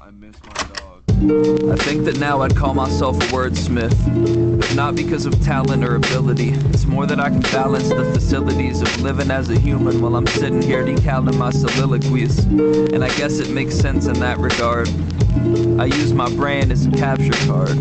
I miss my dog. I think that now I'd call myself a wordsmith, but not because of talent or ability. It's more that I can balance the facilities of living as a human while I'm sitting here decaling my soliloquies. And I guess it makes sense in that regard. I use my brain as a capture card,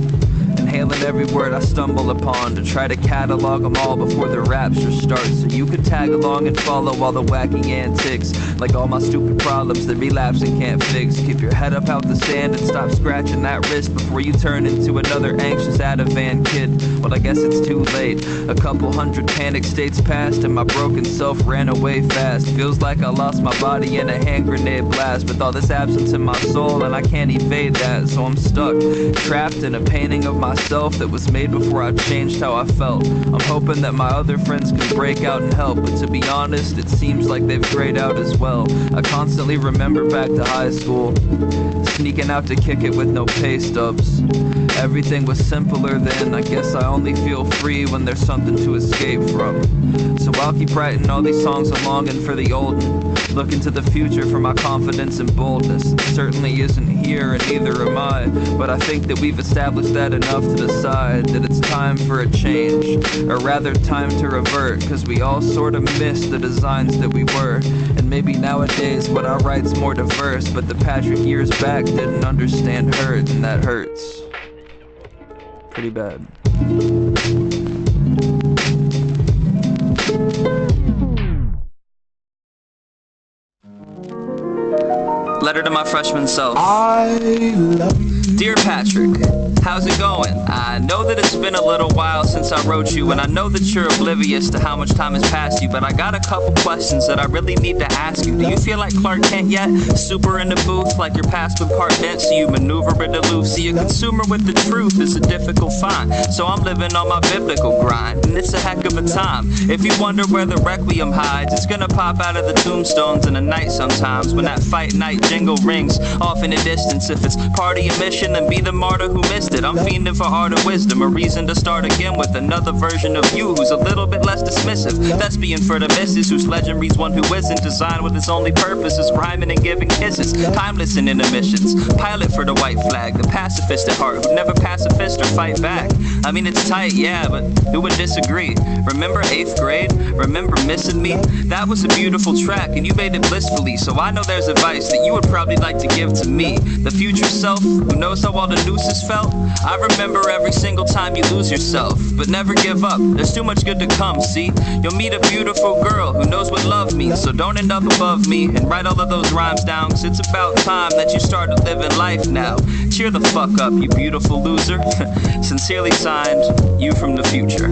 inhaling every word I stumble upon to try to catalog them all before the rapture starts. So you can tag along and follow all the wacky antics, like all my stupid problems that relapsing can't fix. Keep your head up out the sand and stop scratching that wrist before you turn into another anxious Ativan kid. Well, I guess it's too late. A couple hundred panic states passed and my broken self ran away fast. Feels like I lost my body in a hand grenade blast, with all this absence in my soul and I can't evade that. So I'm stuck, trapped in a painting of myself that was made before I changed how I felt. I'm hoping that my other friends can break out and help, but to be honest, it seems like they've grayed out as well. I constantly remember back to high school, sneaking out to kick it with no pay stubs. Everything was simpler then. I guess I only feel free when there's something to escape from. So I'll keep writing all these songs I'm longing for the olden, looking to the future for my confidence and boldness. It certainly isn't here and neither am I, but I think that we've established that enough to decide that it's time for a change, or rather time to revert, cause we all sort of miss the designs that we were. And maybe nowadays what I write's more diverse, but the Patrick years back didn't understand hurt, and that hurts pretty bad. Letter to my freshman self. I love you. Dear Patrick, how's it going? I know that it's been a little while since I wrote you, and I know that you're oblivious to how much time has passed you, but I got a couple questions that I really need to ask you. Do you feel like Clark Kent yet? Super in the booth, like your past with part dent, so you maneuver it aloof. See, a consumer with the truth is a difficult find, so I'm living on my biblical grind, and it's a heck of a time. If you wonder where the Requiem hides, it's gonna pop out of the tombstones in the night sometimes, when that fight night jingle rings off in the distance. If it's party admission, then be the martyr who missed it. I'm fiending for art and wisdom, a reason to start again with another version of you who's a little bit less dismissive. Thespian for the missus, whose legend reads one who isn't, designed with its only purpose is rhyming and giving kisses, timeless in intermissions. Pilot for the white flag, the pacifist at heart who'd never pacifist or fight back. I mean, it's tight, yeah, but who would disagree? Remember 8th grade? Remember Missing Me? That was a beautiful track and you made it blissfully, so I know there's advice that you would probably like to give to me, the future self who knows how all the nooses felt. I remember every single time you lose yourself, but never give up, there's too much good to come. See, you'll meet a beautiful girl who knows what love means, so don't end up above me and write all of those rhymes down, cause it's about time that you started living life now. Cheer the fuck up, you beautiful loser. Sincerely signed, you from the future.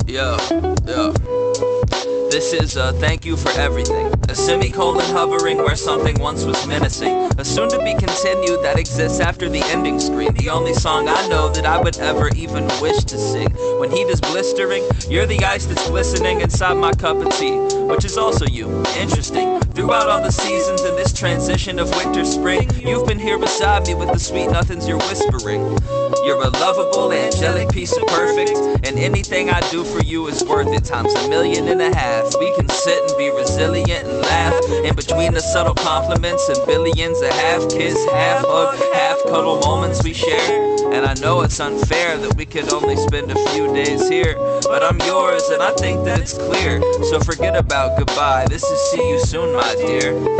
Yo. This is a thank you for everything. A semicolon hovering where something once was menacing. A soon to be continued that exists after the ending screen. The only song I know that I would ever even wish to sing. When heat is blistering, you're the ice that's glistening inside my cup of tea, which is also you. Interesting. Throughout all the seasons in this transition of winter, spring, you've been here beside me with the sweet nothings you're whispering. You're a lovable, angelic piece of perfect, and anything I do for you is worth it times 1.5 million. We can sit and be resilient and laugh in between the subtle compliments and billions of half kiss, half hug, half cuddle moments we share. And I know it's unfair that we could only spend a few days here, but I'm yours and I think that it's clear. So forget about goodbye, this is see you soon, my dear.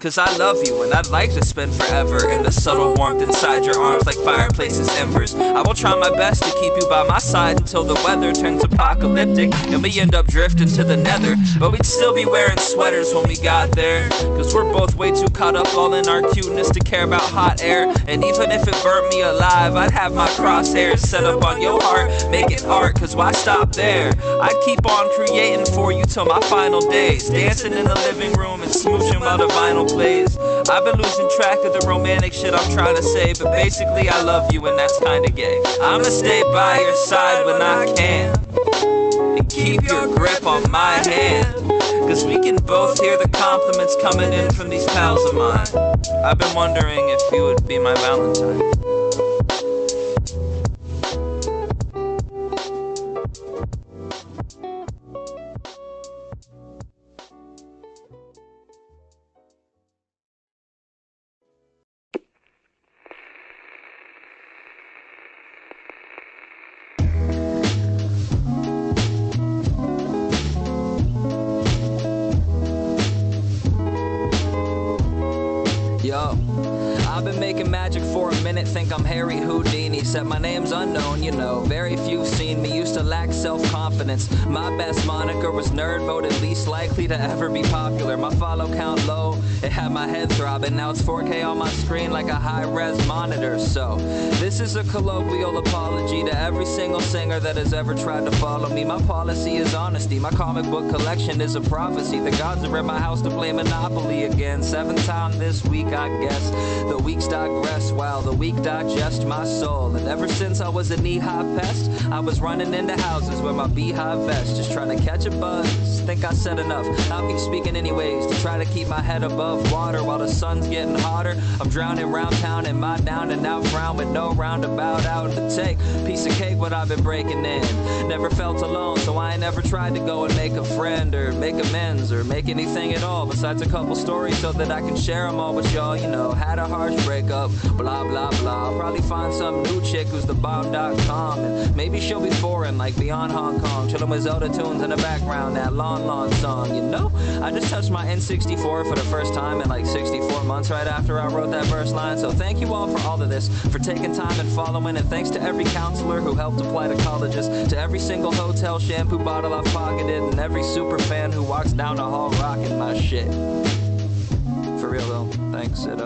Cause I love you and I'd like to spend forever in the subtle warmth inside your arms like fireplace's embers. I will try my best to keep you by my side until the weather turns apocalyptic and we end up drifting to the nether. But we'd still be wearing sweaters when we got there, cause we're both way too caught up all in our cuteness to care about hot air. And even if it burnt me alive, I'd have my crosshairs set up on your heart, make it art, cause why stop there? I'd keep on creating for you till my final days, dancing in the living room and smooching while the vinyl plays. I've been losing track of the romantic shit I'm trying to say, but basically I love you and that's kinda gay. I'ma stay by your side when I can, and keep your grip on my hand, cause we can both hear the compliments coming in from these pals of mine. I've been wondering if you would be my Valentine. Yo, I've been making magic for a minute, think I'm Harry Houdini. Said my name's unknown, you know, very few seen me. Used to lack self-confidence. My best moniker was nerd, voted least likely to ever be popular. My follow count low, it had my head throbbing. Now it's 4K on my screen like a high-res monitor. So, this is a colloquial apology to every single singer that has ever tried to follow me. My policy is honesty, my comic book collection is a prophecy. The gods are in my house to play Monopoly again. 7th time this week, I guess. The weeks digress while the week digest my soul. And ever since I was a knee-high pest, I was running into houses with my beehive vest, just trying to catch a buzz. Think I said enough, I'll keep speaking anyways, to try to keep my head above water while the sun's getting hotter. I'm drowning round town in my down and out frown with no roundabout out to take. Piece of cake what I've been breaking in. Never felt alone, so I ain't never tried to go and make a friend or make amends or make anything at all besides a couple stories so that I can share them all with y'all. You know, had a harsh breakup, blah blah blah. I'll probably find some new chick who's the bomb.com, and maybe she'll be foreign like Beyond Hong Kong, chillin' with Zelda tunes in the background, that Lon Lon song. You know, I just touched my N64 for the first time in like 64 months right after I wrote that verse line. So thank you all for all of this, for taking time and following, and thanks to every counselor who helped apply to colleges, to every single hotel shampoo bottle I've pocketed, and every super fan who walks down the hall rocking my shit. For real though, thanks. It